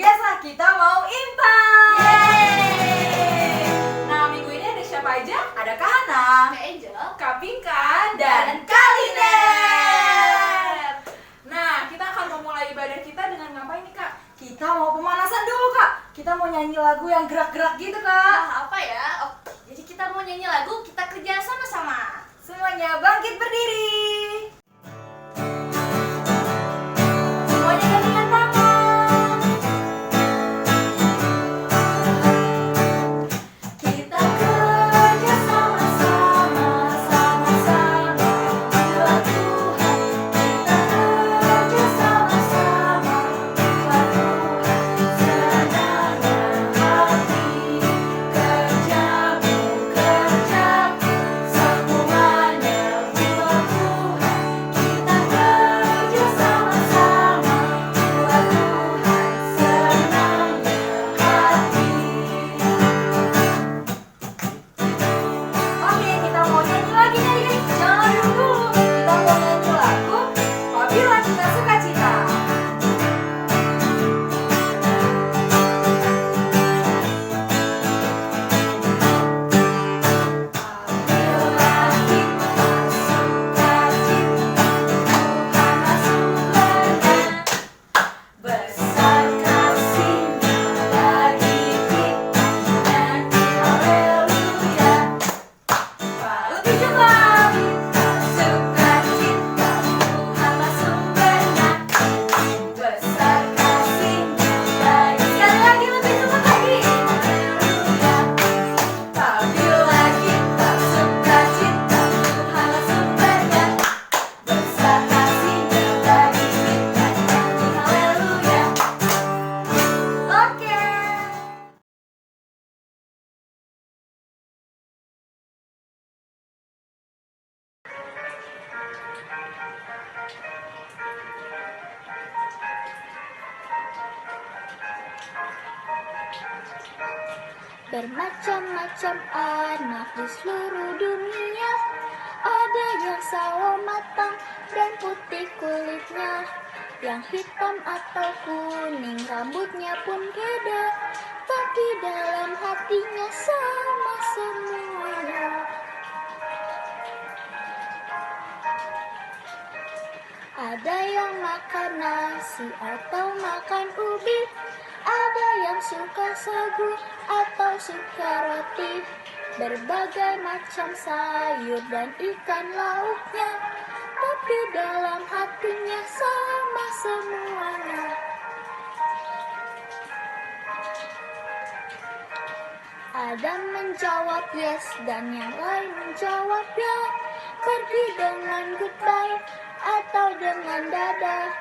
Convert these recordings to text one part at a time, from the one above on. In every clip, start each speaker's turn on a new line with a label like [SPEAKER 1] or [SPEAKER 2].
[SPEAKER 1] biasa kita mau impak.
[SPEAKER 2] Yeay!
[SPEAKER 1] Nah, minggu ini ada siapa aja? Ada Kak Hana,
[SPEAKER 2] Kak Angel,
[SPEAKER 1] Kak Pinka, dan Kak Liner. Nah, kita akan memulai ibadah kita dengan ngapain nih, Kak? Kita mau pemanasan dulu, Kak. Kita mau nyanyi lagu yang gerak-gerak gitu, Kak.
[SPEAKER 2] nah apa ya? Oh, jadi kita mau nyanyi lagu, kita kerja sama-sama.
[SPEAKER 1] Semuanya bangkit berdiri. Semuanya gandengan tangan. Kita kerja sama-sama, sama-sama buat Tuhan. Kita kerja sama-sama buat Tuhan. Senangnya hati, kerjamu, kerjaku, semuanya buat Tuhan. Kita kerja sama-sama buat Tuhan. Senangnya hati. Oke, kita mau nyanyi lagi nih. Jangan dulu. Kita mau nyanyi lagu Apabila Kita Sukacita. Apabila kita sukacita, Tuhan surganya, besar kasih-Nya bagi kita, nyanyi haleluya. Paut juga kita sukacita, Tuhanlah sumbernya, besar kasih-Nya bagi. Sekali lagi, lebih cepat lagi. Haleluya. Apabila kita sukacita, Tuhanlah sumbernya, besar kasih-Nya bagi kita, nyanyi haleluya. Oke.
[SPEAKER 3] Bermacam-macam anak di seluruh dunia, ada yang sawo matang dan putih kulitnya, yang hitam atau kuning rambutnya pun beda, tapi dalam hatinya sama semuanya. Ada yang makan nasi atau makan ubi, ada yang suka sagu atau suka roti, berbagai macam sayur dan ikan lauknya, tapi dalam hatinya sama semuanya. Adam menjawab yes dan yang lain menjawab ya, pergi dengan goodbye atau dengan dadah,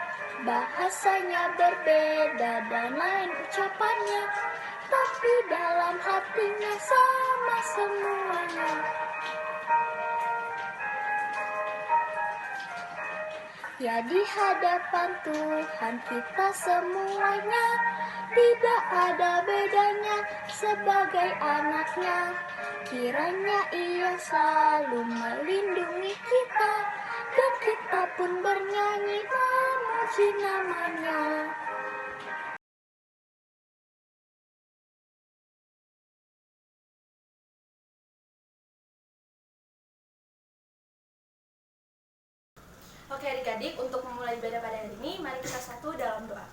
[SPEAKER 3] bahasanya berbeda dan lain ucapannya, tapi dalam hatinya sama semuanya. Ya, di hadapan Tuhan kita semuanya tidak ada bedanya sebagai anaknya. Kiranya Ia selalu melindungi kita, dan kita pun bernyanyi memuji nama-Nya.
[SPEAKER 2] Oke adik-adik, untuk memulai ibadah pada hari ini, mari kita satu dalam doa.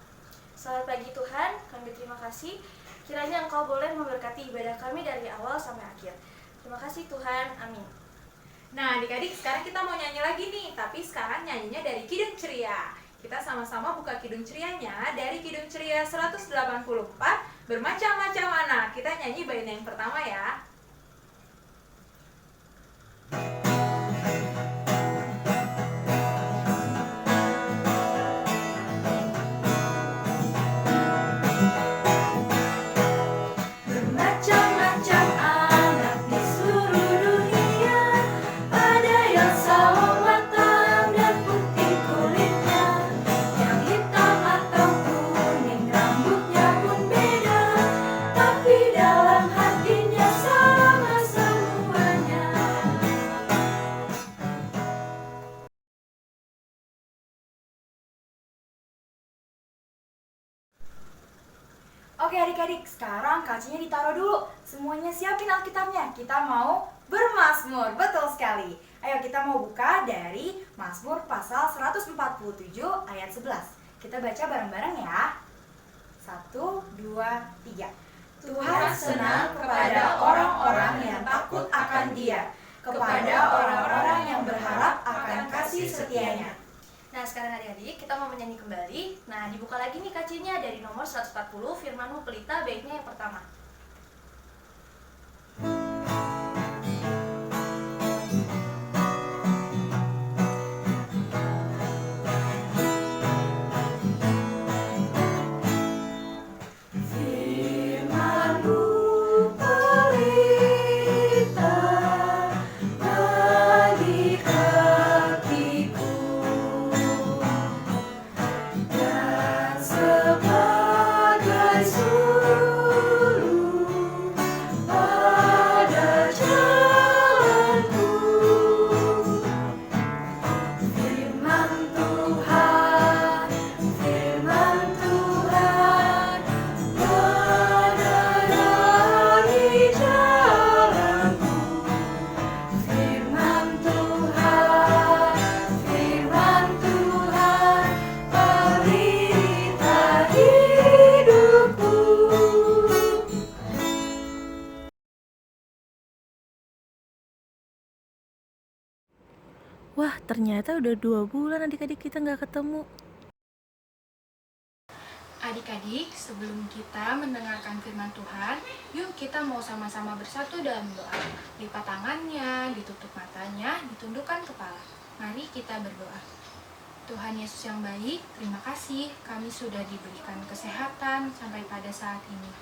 [SPEAKER 2] Selamat pagi Tuhan, kami terima kasih. Kiranya Engkau boleh memberkati ibadah kami dari awal sampai akhir. Terima kasih Tuhan, amin.
[SPEAKER 4] Nah adik-adik, sekarang kita mau nyanyi lagi nih, tapi sekarang nyanyinya dari Kidung Ceria. Kita sama-sama buka Kidung Cerianya dari Kidung Ceria 184, bermacam-macam anak. Kita nyanyi bait yang pertama ya.
[SPEAKER 1] Bermacam-macam anak di seluruh dunia, ada yang sawo matang dan putih kulitnya, yang hitam atau kuning rambutnya pun beda, tapi dalam hatinya sama Oke adik-adik, sekarang kacinya ditaruh dulu. Semuanya siapin Alkitabnya. Kita mau bermazmur, betul sekali. Ayo kita mau buka dari Mazmur pasal 147 ayat 11. Kita baca bareng-bareng ya. 1, 2, 3. Tuhan senang kepada orang-orang yang takut akan Dia, kepada orang-orang yang berharap akan kasih setianya.
[SPEAKER 2] Nah sekarang adik-adik kita mau menyanyi kembali. Nah dibuka lagi nih kacinya dari nomor 140 Firman-Mu Pelita baiknya yang pertama.
[SPEAKER 5] Wah, ternyata udah 2 bulan adik-adik kita nggak ketemu.
[SPEAKER 6] Adik-adik, sebelum kita mendengarkan firman Tuhan, yuk kita mau sama-sama bersatu dalam doa. Lipat tangannya, ditutup matanya, ditundukkan kepala. Mari kita berdoa. Tuhan Yesus yang baik, terima kasih kami sudah diberikan kesehatan sampai pada saat ini.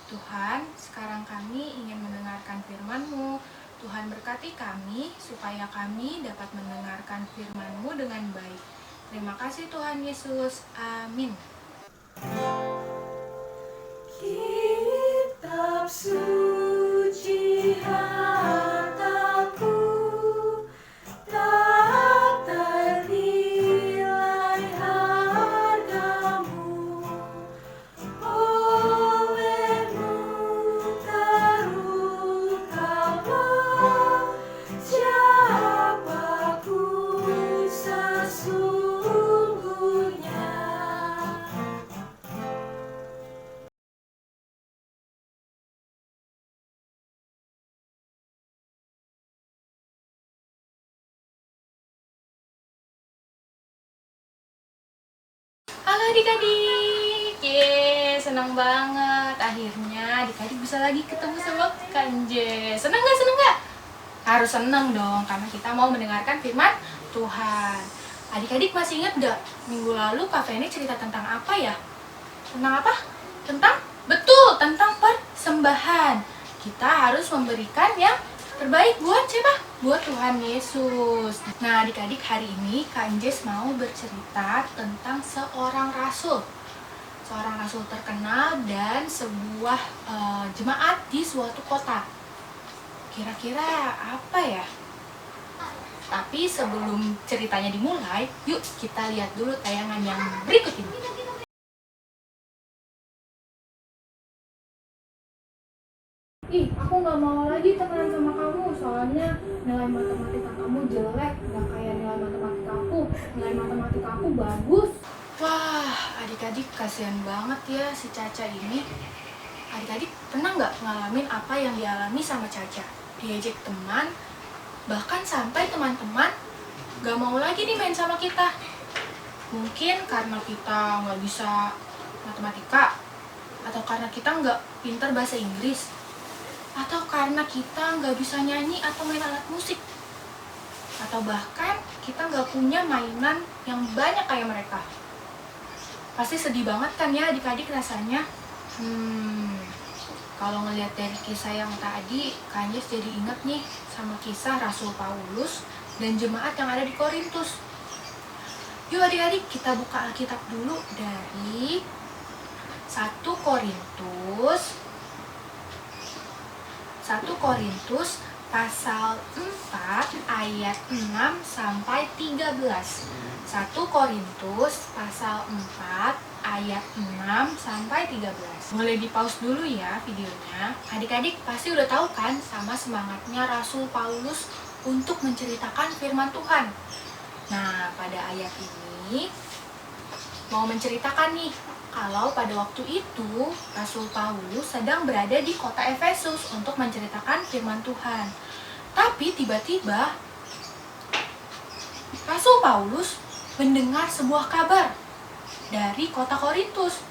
[SPEAKER 6] Tuhan, sekarang kami ingin mendengarkan firman-Mu. Tuhan berkati kami supaya kami dapat mendengarkan firman-Mu dengan baik. Terima kasih Tuhan Yesus. Amin.
[SPEAKER 1] Kitab suci hataku tak ternilai hargamu, olehmu terungkaplah siapaku sesungguhnya.
[SPEAKER 6] Halo adik-adik, senang banget. Akhirnya adik-adik bisa lagi ketemu sama Kanje. Senang nggak? Harus senang dong, karena kita mau mendengarkan firman Tuhan. Adik-adik masih ingat nggak minggu lalu Kak Feni cerita tentang apa ya? Tentang apa? Tentang persembahan. Kita harus memberikan yang terbaik buat siapa? Buat Tuhan Yesus. Nah adik-adik, hari ini Kak Anjes mau bercerita tentang seorang rasul terkenal dan sebuah jemaat di suatu kota. Kira-kira apa ya? Tapi sebelum ceritanya dimulai, yuk kita lihat dulu tayangan yang berikut ini. Ih, aku nggak mau lagi temenan sama kamu, soalnya nilai matematika kamu jelek, nggak kayak nilai matematika aku. Nilai matematika aku bagus. Wah, adik-adik kasihan banget ya si Caca ini. Adik-adik pernah nggak ngalamin apa yang dialami sama Caca? Diejek teman, bahkan sampai teman-teman nggak mau lagi nih main sama kita. Mungkin karena kita nggak bisa matematika, atau karena kita nggak pintar bahasa Inggris, atau karena kita nggak bisa nyanyi atau main alat musik, atau bahkan kita nggak punya mainan yang banyak kayak mereka. Pasti sedih banget kan ya adik-adik rasanya. Kalau ngelihat dari kisah yang tadi, Kak Anjes jadi ingat nih sama kisah Rasul Paulus dan jemaat yang ada di Korintus. Yuk adik-adik kita buka Alkitab dulu dari 1 Korintus pasal 4 ayat 6 sampai 13. 1 Korintus pasal 4 ayat 6 sampai 13. Boleh di-pause dulu ya videonya. Adik-adik pasti udah tahu kan sama semangatnya Rasul Paulus untuk menceritakan firman Tuhan. Nah, pada ayat ini mau menceritakan nih kalau pada waktu itu Rasul Paulus sedang berada di kota Efesus untuk menceritakan firman Tuhan. Tapi tiba-tiba Rasul Paulus mendengar sebuah kabar dari kota Korintus.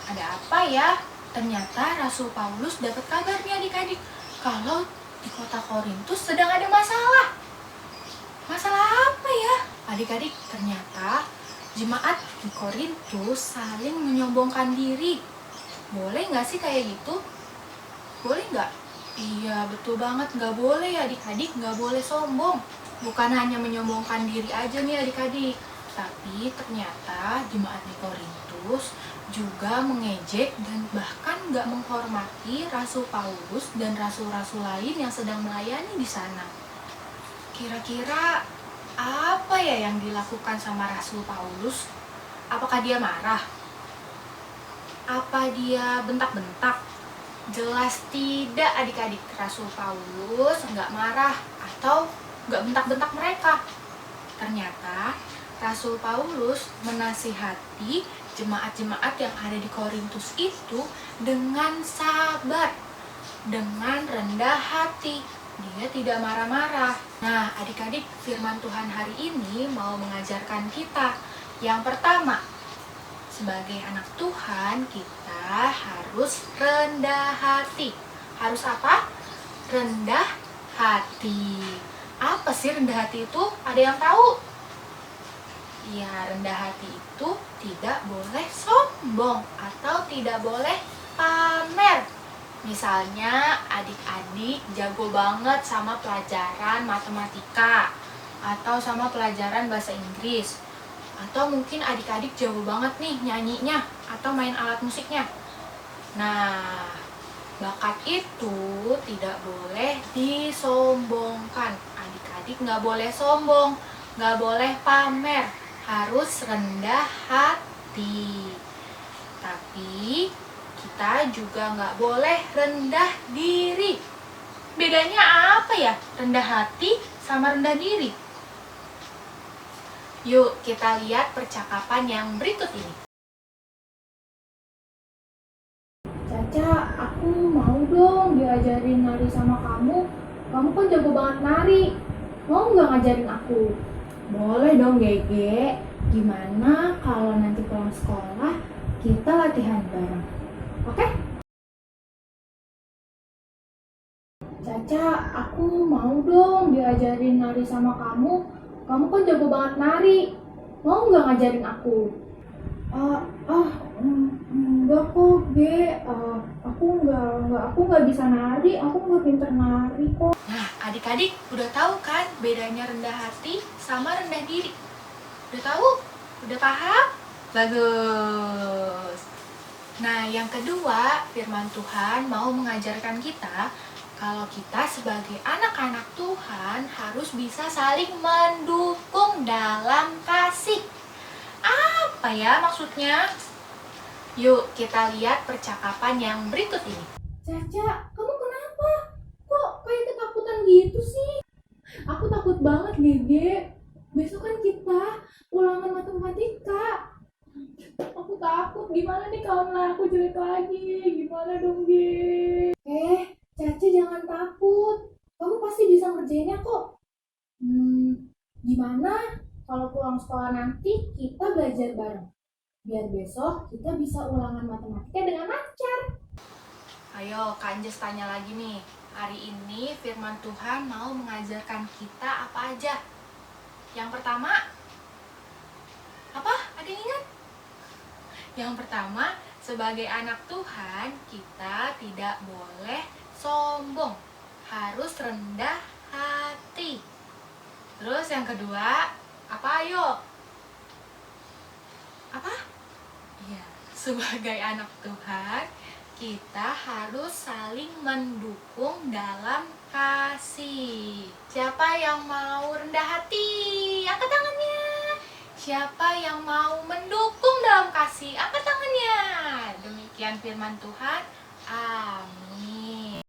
[SPEAKER 6] Ada apa ya? Ternyata Rasul Paulus dapat kabar nih adik-adik kalau di kota Korintus sedang ada masalah. Masalah apa ya? Adik-adik, ternyata jemaat di Korintus saling menyombongkan diri. Boleh nggak sih kayak gitu? Boleh nggak? Iya, betul banget. Nggak boleh ya adik-adik, nggak boleh sombong. Bukan hanya menyombongkan diri aja nih adik-adik, tapi ternyata jemaat di Korintus juga mengejek dan bahkan nggak menghormati Rasul Paulus dan rasul-rasul lain yang sedang melayani di sana. Kira-kira apa ya yang dilakukan sama Rasul Paulus? Apakah dia marah? Apa dia bentak-bentak? Jelas tidak adik-adik. Rasul Paulus nggak marah atau nggak bentak-bentak mereka. Ternyata Rasul Paulus menasihati jemaat-jemaat yang ada di Korintus itu dengan sabar, dengan rendah hati. Dia tidak marah-marah. Nah, adik-adik, firman Tuhan hari ini mau mengajarkan kita. Yang pertama, sebagai anak Tuhan, kita harus rendah hati. Harus apa? Rendah hati. Apa sih rendah hati itu? Ada yang tahu? Ya, rendah hati itu tidak boleh sombong atau tidak boleh pamer. Misalnya adik-adik jago banget sama pelajaran matematika atau sama pelajaran bahasa Inggris, atau mungkin adik-adik jago banget nih nyanyinya atau main alat musiknya. Nah, bakat itu tidak boleh disombongkan. Adik-adik nggak boleh sombong, nggak boleh pamer, harus rendah hati. Tapi kita juga nggak boleh rendah diri. Bedanya apa ya rendah hati sama rendah diri? Yuk kita lihat percakapan yang berikut ini. Caca, aku mau dong diajarin nari sama kamu. Kamu kan jago banget nari. Mau nggak ngajarin aku? Boleh dong, Gege. Gimana kalau nanti pulang sekolah kita latihan bareng? Oke? Caca, aku mau dong diajarin nari sama kamu. Kamu kan jago banget nari. Mau nggak ngajarin aku? Enggak kok, Ge. Aku nggak bisa nari. Aku nggak pinter nari kok. Nah, adik-adik udah tahu kan bedanya rendah hati sama rendah diri? Udah tahu? Udah paham? Bagus. Nah, yang kedua, firman Tuhan mau mengajarkan kita kalau kita sebagai anak-anak Tuhan harus bisa saling mendukung dalam kasih. Apa ya maksudnya? Yuk kita lihat percakapan yang berikut ini. Caca, kamu kenapa? Kok kayak ketakutan gitu sih? Aku takut banget, Gege. Besok kan kita ulangan matematika. Aku takut, gimana nih kalau nilai aku jelek lagi? Gimana dong, Ge? Caca jangan takut. Kamu pasti bisa ngerjainnya kok. Gimana kalau pulang sekolah nanti kita belajar bareng? Biar besok kita bisa ulangan matematika dengan lancar. Ayo, Kak Anjes tanya lagi nih. Hari ini firman Tuhan mau mengajarkan kita apa aja? Yang pertama, apa? Ada yang ingat? Yang pertama, sebagai anak Tuhan, kita tidak boleh sombong. Harus rendah hati. Terus yang kedua, apa ayo? Apa? Iya, sebagai anak Tuhan, kita harus saling mendukung dalam kasih. Siapa yang mau rendah hati? Angkat tangannya. Siapa yang mau mendukung dalam kasih? Angkat tangannya. Demikian firman Tuhan. Amin.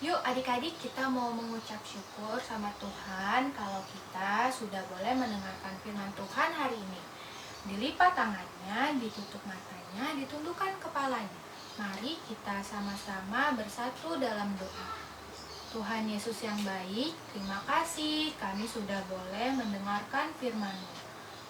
[SPEAKER 6] Yuk adik-adik, kita mau mengucap syukur sama Tuhan kalau kita sudah boleh mendengarkan firman Tuhan hari ini. Dilipat tangannya, ditutup matanya, ditundukkan kepalanya. Mari kita sama-sama bersatu dalam doa. Tuhan Yesus yang baik, terima kasih kami sudah boleh mendengarkan firman-Mu.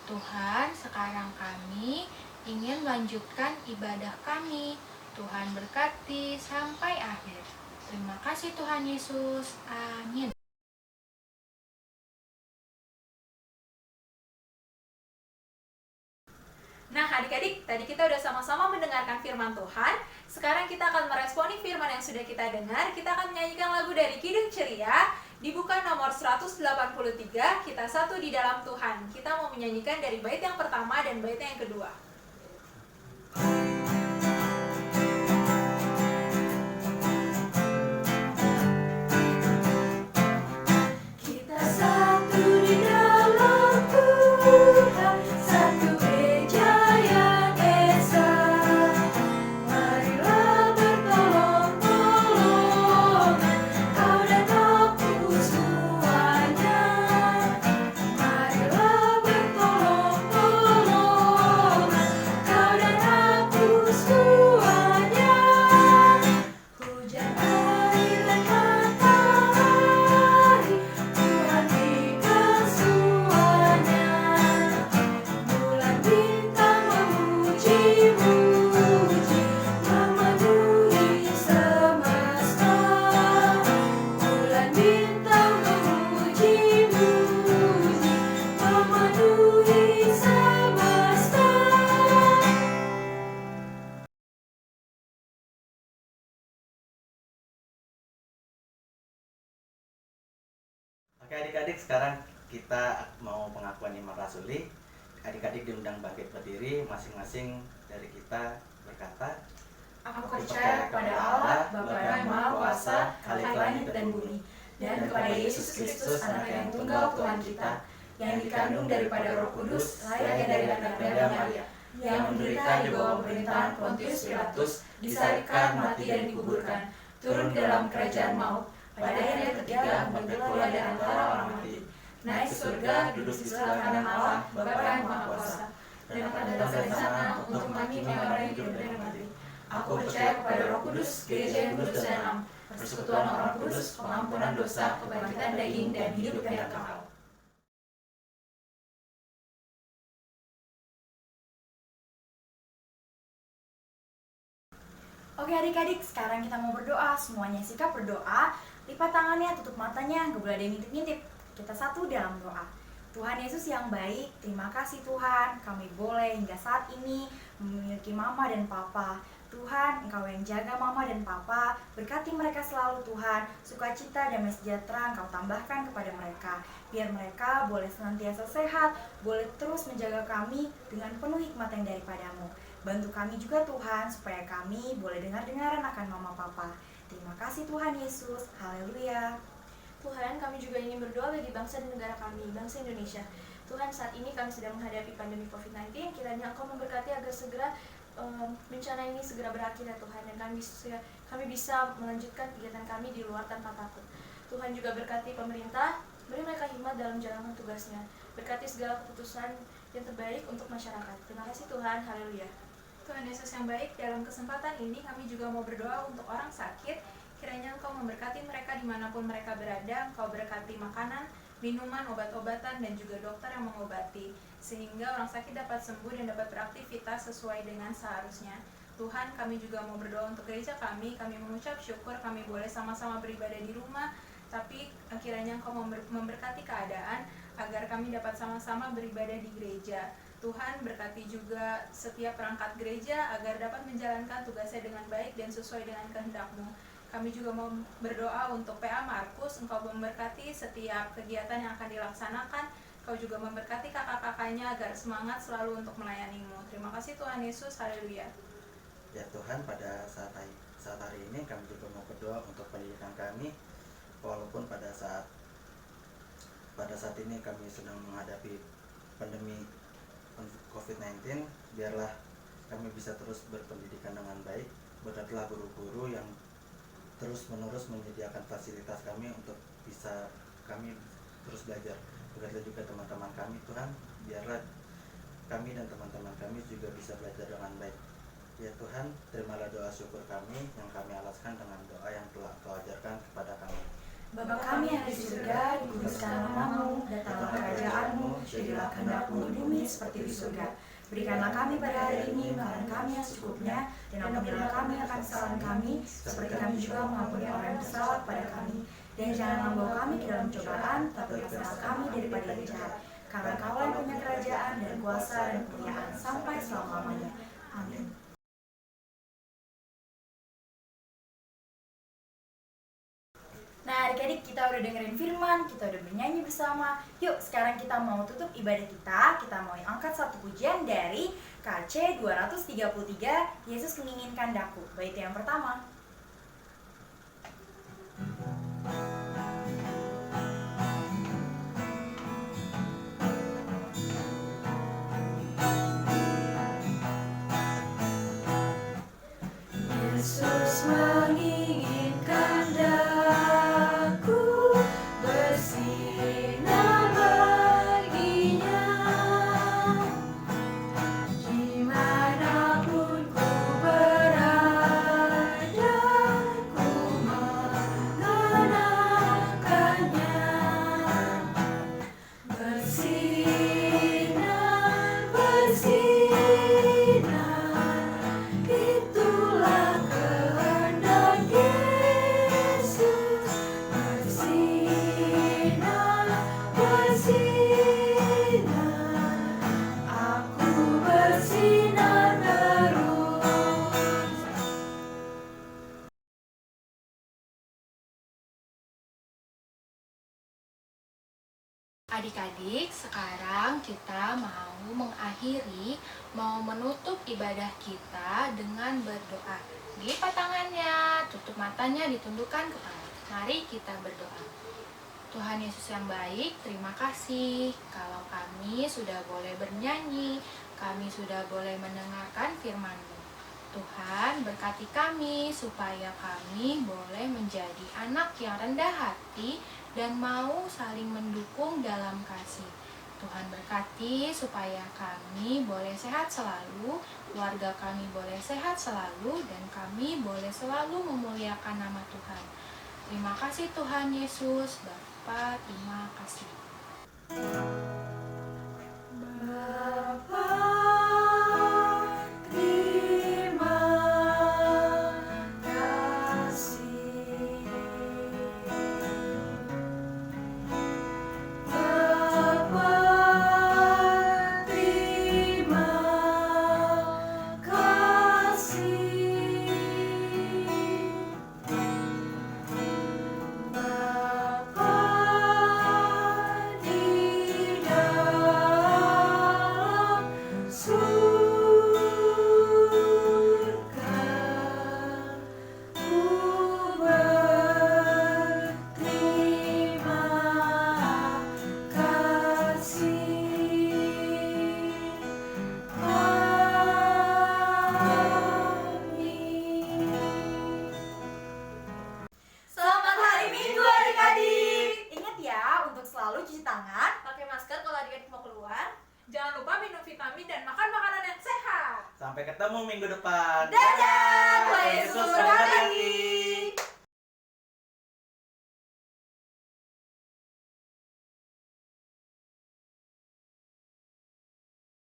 [SPEAKER 6] Tuhan, sekarang kami ingin melanjutkan ibadah kami. Tuhan berkati sampai akhir. Terima kasih Tuhan Yesus. Amin.
[SPEAKER 4] Nah adik-adik, tadi kita udah sama-sama mendengarkan firman Tuhan. Sekarang kita akan meresponi firman yang sudah kita dengar. Kita akan menyanyikan lagu dari Kidung Ceria. Dibuka nomor 183, kita satu di dalam Tuhan. Kita mau menyanyikan dari bait yang pertama dan bait yang kedua.
[SPEAKER 2] Kita satu di dalam Tuhan, satu gereja yang esa. Marilah bertolong-tolongan, kau dan aku semuanya. Marilah bertolong-tolongan, kau dan aku semuanya. Hujan, air, dan matahari, Tuhan berikan semuanya. Bulan bintang memuji-muji, memenuhi semesta. Bulan bintang memuji-muji, memenuhi semesta.
[SPEAKER 7] Oke adik-adik, sekarang kita mau pengakuan iman rasuli. Adik-adik diundang bangkit berdiri, masing-masing dari kita berkata,
[SPEAKER 1] Aku percaya kepada Allah, Bapa yang Maha Kuasa, Khalik langit dan bumi, dan kepada Yesus Kristus, Anak yang tunggal Tuhan kita, yang dikandung daripada Roh Kudus, lahir dari Maria, yang menderita di bawah pemerintahan Pontius Pilatus, disalibkan, mati dan dikuburkan, turun ke dalam kerajaan maut, pada hari yang ketiga bangkit pula dari antara orang mati, naik ke surga, duduk di sebelah kanan Allah, Bapa yang Maha Kuasa, dan akan datang dari sana untuk menghakimi orang yang hidup dan mati. Aku percaya kepada Roh Kudus, gereja yang kudus dan am, persekutuan orang kudus, pengampunan dosa, kebangkitan daging, dan hidup yang kekal. Oke adik-adik, sekarang kita mau berdoa. Semuanya sikap berdoa, lipat tangannya, tutup matanya, gak boleh ada yang ngintip-ngintip. Kita satu dalam doa. Tuhan Yesus yang baik, terima kasih Tuhan, kami boleh hingga saat ini memiliki mama dan papa. Tuhan, Engkau yang jaga mama dan papa, berkati mereka selalu Tuhan, sukacita, damai sejahtera Engkau tambahkan kepada mereka. Biar mereka boleh senantiasa sehat, boleh terus menjaga kami dengan penuh hikmat yang daripadamu. Bantu kami juga Tuhan, supaya kami boleh dengar-dengaran akan mama papa. Terima kasih Tuhan Yesus, haleluya.
[SPEAKER 2] Tuhan, kami juga ingin berdoa bagi bangsa dan negara kami, bangsa Indonesia. Tuhan, saat ini kami sedang menghadapi pandemi COVID-19, kiranya Engkau memberkati agar segera bencana ini segera berakhir ya Tuhan, dan kami bisa melanjutkan kegiatan kami di luar tanpa takut. Tuhan juga berkati pemerintah, beri mereka hikmat dalam menjalankan tugasnya, berkati segala keputusan yang terbaik untuk masyarakat. Terima kasih Tuhan, haleluya.
[SPEAKER 4] Tuhan Yesus yang baik, dalam kesempatan ini kami juga mau berdoa untuk orang sakit. Kiranya Engkau memberkati mereka dimanapun mereka berada. Engkau berkati makanan, minuman, obat-obatan, dan juga dokter yang mengobati, sehingga orang sakit dapat sembuh dan dapat beraktivitas sesuai dengan seharusnya. Tuhan, kami juga mau berdoa untuk gereja kami mengucap syukur kami boleh sama-sama beribadah di rumah, tapi kiranya Engkau memberkati keadaan agar kami dapat sama-sama beribadah di gereja. Tuhan, berkati juga setiap perangkat gereja agar dapat menjalankan tugasnya dengan baik dan sesuai dengan kehendak-Mu. Kami juga mau berdoa untuk PA Markus, Engkau memberkati setiap kegiatan yang akan dilaksanakan. Kau juga memberkati kakak-kakaknya agar semangat selalu untuk melayani-Mu. Terima kasih Tuhan Yesus, haleluya.
[SPEAKER 7] Ya Tuhan, pada saat hari ini kami juga mau berdoa untuk pendidikan kami. walaupun pada saat ini kami sedang menghadapi pandemi COVID-19, biarlah kami bisa terus berpendidikan dengan baik. Berkatlah guru-guru yang terus-menerus menyediakan fasilitas kami untuk bisa kami terus belajar. Berkatlah juga teman-teman kami, Tuhan, biarlah kami dan teman-teman kami juga bisa belajar dengan baik. Ya Tuhan, terimalah doa syukur kami yang kami alaskan dengan doa yang telah Kau ajarkan kepada kami.
[SPEAKER 1] Bapa kami yang di surga, dikuduskanlah namamu, datanglah kerajaanmu, jadilah kehendak-mu di bumi seperti di surga. Berikanlah kami pada hari ini makanan kami yang secukupnya, dan ampunilah kami akan kesalahan kami, seperti kami juga mengampuni orang yang bersalah kepada kami. Dan janganlah membawa kami ke dalam cobaan, tapi bebaskanlah kami daripada yang jahat. Karena Kau yang punya kerajaan dan kuasa dan kemuliaan sampai selama-lamanya. Amin. Nah, adik-adik, kita udah dengerin firman, kita udah bernyanyi bersama. Yuk, sekarang kita mau tutup ibadah kita. Kita mau angkat satu pujian dari KC 233, Yesus menginginkan daku. Bait yang pertama. Yesus menginginkan daku bersinar baginya, dimanapun ku berada, ku mengenakannya. Bersinar, bersinar, itulah kehendak Yesus. Bersinar, bersinar, aku bersinar terus.
[SPEAKER 6] Adik-adik, sekarang kita mau mengakhiri, mau menutup ibadah kita dengan berdoa. Lipat tangannya, tutup matanya, ditundukkan kepala. Mari kita berdoa. Tuhan Yesus yang baik, terima kasih kalau kami sudah boleh bernyanyi, kami sudah boleh mendengarkan firman-Mu. Tuhan, berkati kami supaya kami boleh menjadi anak yang rendah hati dan mau saling mendukung dalam kasih. Tuhan berkati supaya kami boleh sehat selalu, keluarga kami boleh sehat selalu, dan kami boleh selalu memuliakan nama Tuhan. Terima kasih Tuhan Yesus, Bapa, terima kasih.
[SPEAKER 1] Bapa, terima kasih. Bapa, terima kasih. Bapa di dalam surga, ku berterima kasih. Amin. Selamat hari Minggu adik-adik. Ingat ya untuk selalu cuci tangan.
[SPEAKER 2] Pakai masker kalau adik-adik mau keluar.
[SPEAKER 4] Jangan lupa minum vitamin dan makan makanan yang sehat.
[SPEAKER 7] Sampai ketemu minggu depan.
[SPEAKER 1] Dadah, Tuhan
[SPEAKER 7] Tuhan
[SPEAKER 1] Yesus
[SPEAKER 7] Yesus
[SPEAKER 1] memberkati.
[SPEAKER 7] memberkati.